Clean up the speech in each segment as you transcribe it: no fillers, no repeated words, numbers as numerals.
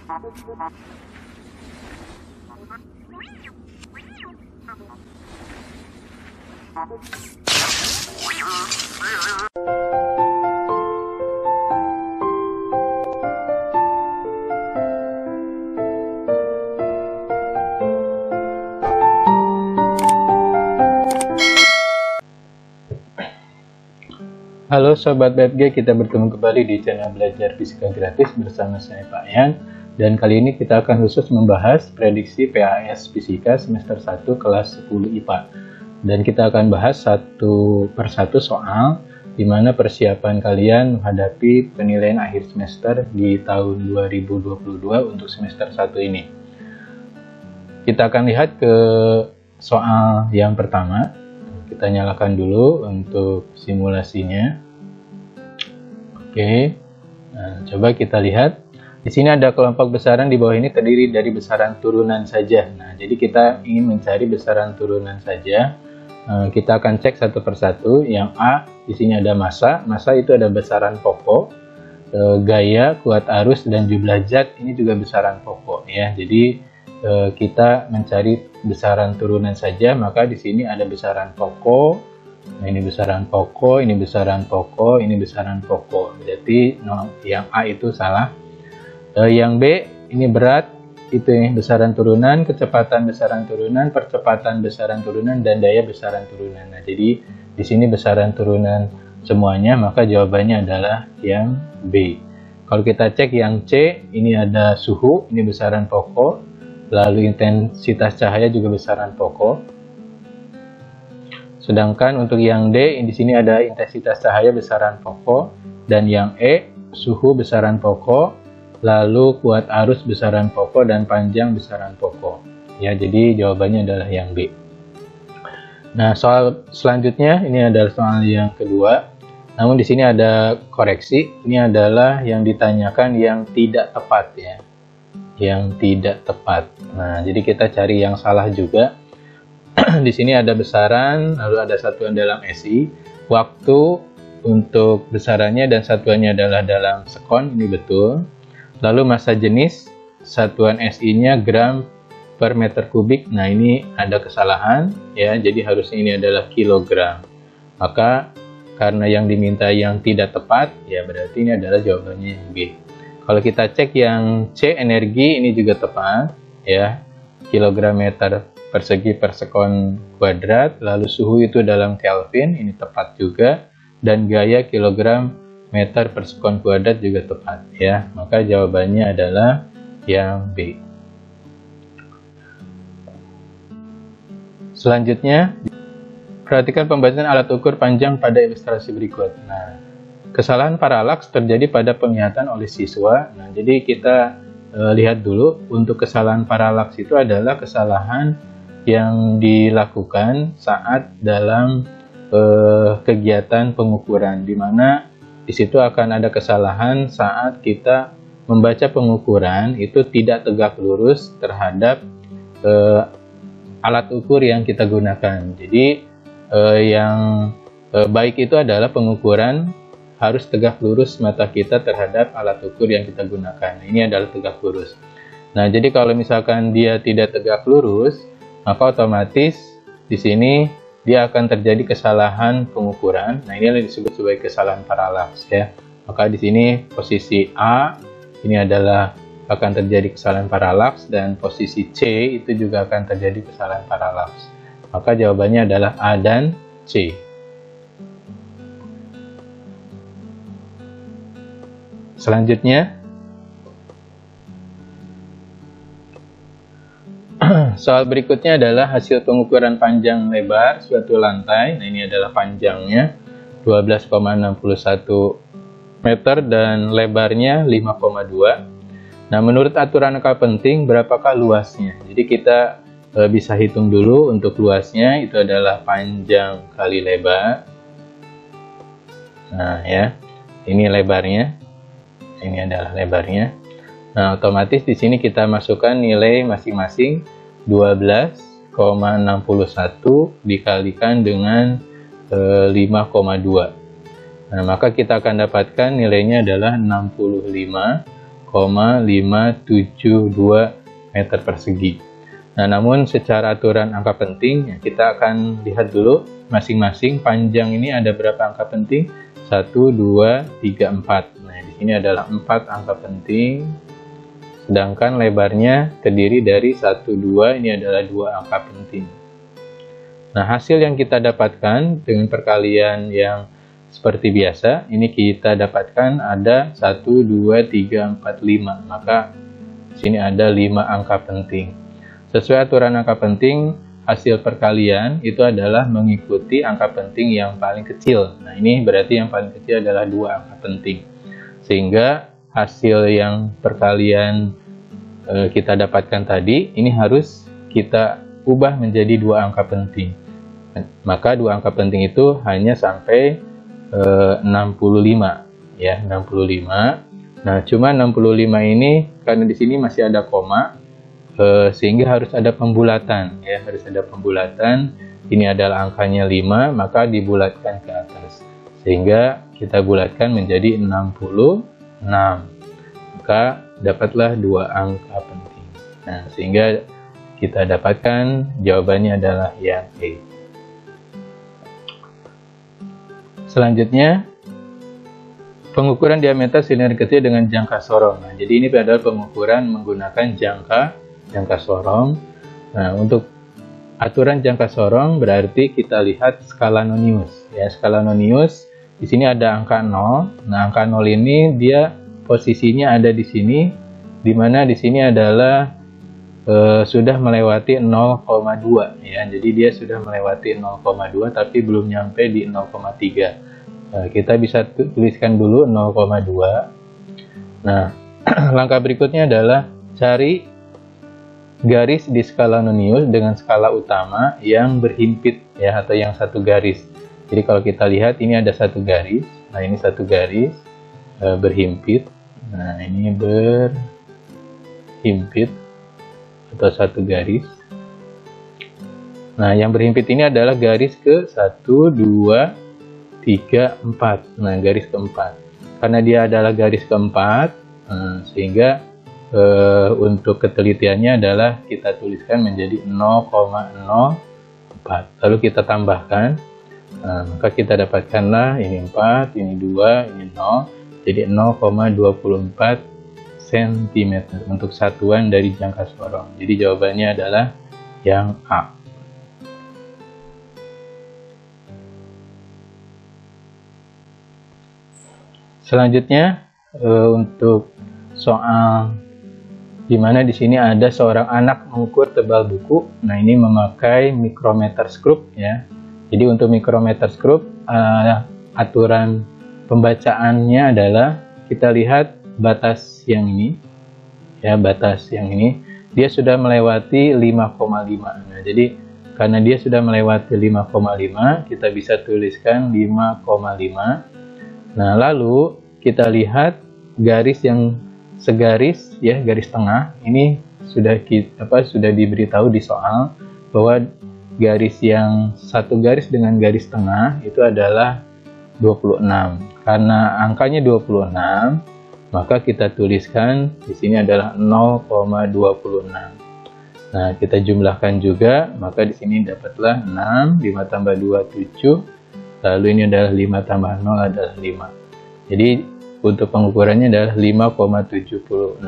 Halo Sobat BFG, kita bertemu kembali di channel Belajar Fisika Gratis bersama saya Pak Yan. Dan kali ini kita akan khusus membahas prediksi PAS Fisika semester 1 kelas 10 IPA. Dan kita akan bahas satu persatu soal di mana persiapan kalian menghadapi penilaian akhir semester di tahun 2022 untuk semester 1 ini. Kita akan lihat ke soal yang pertama. Kita nyalakan dulu untuk simulasinya. Oke. Nah, coba kita lihat. Di sini ada kelompok besaran di bawah ini terdiri dari besaran turunan saja. Nah, jadi kita ingin mencari besaran turunan saja. Kita akan cek satu persatu. Yang A, di sini ada massa. Massa itu ada besaran pokok. Gaya, kuat arus, dan jumlah zat ini juga besaran pokok ya. Jadi kita mencari besaran turunan saja, maka di sini ada besaran pokok. Nah, ini besaran pokok, ini besaran pokok, ini besaran pokok. Jadi yang A itu salah. Yang B ini berat, itu besaran turunan, kecepatan besaran turunan, percepatan besaran turunan, dan daya besaran turunan. Nah, jadi di sini besaran turunan semuanya, maka jawabannya adalah yang B. Kalau kita cek yang C, ini ada suhu, ini besaran pokok. Lalu intensitas cahaya juga besaran pokok. Sedangkan untuk yang D, di sini ada intensitas cahaya besaran pokok, dan yang E, suhu besaran pokok, lalu kuat arus besaran pokok, dan panjang besaran pokok. Ya, jadi jawabannya adalah yang B. Nah, soal selanjutnya ini adalah soal yang kedua. Namun di sini ada koreksi. Ini adalah yang ditanyakan yang tidak tepat ya. Yang tidak tepat. Nah, jadi kita cari yang salah juga. Di sini ada besaran, lalu ada satuan dalam SI, waktu untuk besarannya dan satuannya adalah dalam sekon, ini betul. Lalu massa jenis, satuan SI-nya gram per meter kubik. Nah, ini ada kesalahan ya. Jadi harusnya ini adalah kilogram. Maka karena yang diminta yang tidak tepat, ya berarti ini adalah jawabannya yang B. Kalau kita cek yang C, energi, ini juga tepat ya, kilogram meter persegi per sekon kuadrat. Lalu suhu itu dalam Kelvin, ini tepat juga, dan gaya kilogram meter per sekon kuadrat juga tepat ya. Maka jawabannya adalah yang B. Selanjutnya, perhatikan pembahasan alat ukur panjang pada ilustrasi berikut. Nah, kesalahan paralaks terjadi pada penglihatan oleh siswa. Nah, jadi kita lihat dulu, untuk kesalahan paralaks itu adalah kesalahan yang dilakukan saat dalam kegiatan pengukuran, di mana di situ akan ada kesalahan saat kita membaca pengukuran itu tidak tegak lurus terhadap alat ukur yang kita gunakan. Jadi yang baik itu adalah pengukuran harus tegak lurus mata kita terhadap alat ukur yang kita gunakan. Ini adalah tegak lurus. Nah, jadi kalau misalkan dia tidak tegak lurus, maka otomatis di sini dia akan terjadi kesalahan pengukuran. Nah, ini disebut sebagai kesalahan paralaks ya. Maka di sini posisi A ini adalah akan terjadi kesalahan paralaks, dan posisi C itu juga akan terjadi kesalahan paralaks. Maka jawabannya adalah A dan C. Selanjutnya, soal berikutnya adalah hasil pengukuran panjang lebar suatu lantai. Nah, ini adalah panjangnya 12,61 meter dan lebarnya 5,2. Nah, menurut aturan angka penting, berapakah luasnya? Jadi kita bisa hitung dulu untuk luasnya, itu adalah panjang kali lebar. Nah ya, ini lebarnya. Ini adalah lebarnya. Nah, otomatis di sini kita masukkan nilai masing-masing 12,61 dikalikan dengan 5,2. Nah, maka kita akan dapatkan nilainya adalah 65 0,572 meter persegi. Nah, namun secara aturan angka penting, ya, kita akan lihat dulu masing-masing panjang ini ada berapa angka penting? 1, 2, 3, 4. Nah, di sini adalah 4 angka penting. Sedangkan lebarnya terdiri dari 1, 2, ini adalah 2 angka penting. Nah, hasil yang kita dapatkan dengan perkalian yang seperti biasa, ini kita dapatkan ada 1, 2, 3, 4, 5. Maka di sini ada 5 angka penting. Sesuai aturan angka penting, hasil perkalian itu adalah mengikuti angka penting yang paling kecil. Nah, ini berarti yang paling kecil adalah 2 angka penting. Sehingga hasil yang perkalian kita dapatkan tadi, ini harus kita ubah menjadi 2 angka penting. Maka 2 angka penting itu hanya sampai 65. Ya, 65. Nah, cuma 65 ini karena di sini masih ada koma, sehingga harus ada pembulatan, ya, harus ada pembulatan. Ini adalah angkanya 5, maka dibulatkan ke atas, sehingga kita bulatkan menjadi 66. Maka dapatlah 2 angka penting. Nah, sehingga kita dapatkan jawabannya adalah yang E. Selanjutnya, pengukuran diameter silinder kecil dengan jangka sorong. Nah, jadi ini adalah pengukuran menggunakan jangka sorong. Nah, untuk aturan jangka sorong berarti kita lihat skala nonius. Ya, skala nonius di sini ada angka 0. Nah, angka 0 ini dia posisinya ada di sini, di mana di sini adalah sudah melewati 0,2. Ya, jadi dia sudah melewati 0,2 tapi belum nyampe di 0,3. Kita bisa tuliskan dulu 0,2. Nah, langkah berikutnya adalah cari garis di skala nonius dengan skala utama yang berhimpit, ya, atau yang satu garis. Jadi kalau kita lihat ini ada satu garis. Nah, ini satu garis berhimpit. Nah, ini berhimpit atau satu garis. Nah, yang berhimpit ini adalah garis ke 1, 2, 3, 4. Nah, garis keempat. Karena dia adalah garis keempat, sehingga untuk ketelitiannya adalah kita tuliskan menjadi 0,04. Lalu kita tambahkan, maka kita dapatkanlah ini 4, ini 2, ini 0. Jadi 0,24 cm untuk satuan dari jangka sorong. Jadi jawabannya adalah yang A. Selanjutnya untuk soal di mana di sini ada seorang anak mengukur tebal buku. Nah, ini memakai micrometer scope, ya. Jadi untuk micrometer scope aturan pembacaannya adalah kita lihat batas yang ini, ya, batas yang ini dia sudah melewati 5,5. Nah, jadi karena dia sudah melewati 5,5, kita bisa tuliskan 5,5. Nah, lalu kita lihat garis yang segaris, ya, garis tengah ini sudah diberitahu di soal bahwa garis yang satu garis dengan garis tengah itu adalah 26. Karena angkanya 26, maka kita tuliskan di sini adalah 0,26. Nah, kita jumlahkan juga, maka di sini dapatlah 6, 5 tambah 2 7. Lalu ini adalah 5 tambah 0 adalah 5. Jadi untuk pengukurannya adalah 5,76.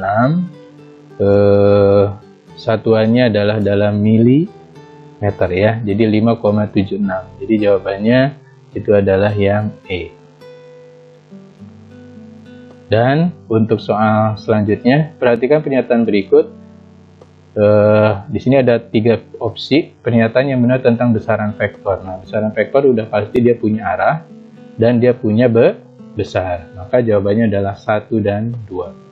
Satuannya adalah dalam milimeter, ya. Jadi 5,76. Jadi jawabannya itu adalah yang E. Dan untuk soal selanjutnya, perhatikan pernyataan berikut. Di sini ada 3 opsi pernyataan yang benar tentang besaran vektor. Nah, besaran vektor udah pasti dia punya arah dan dia punya besar. Maka jawabannya adalah 1 dan 2.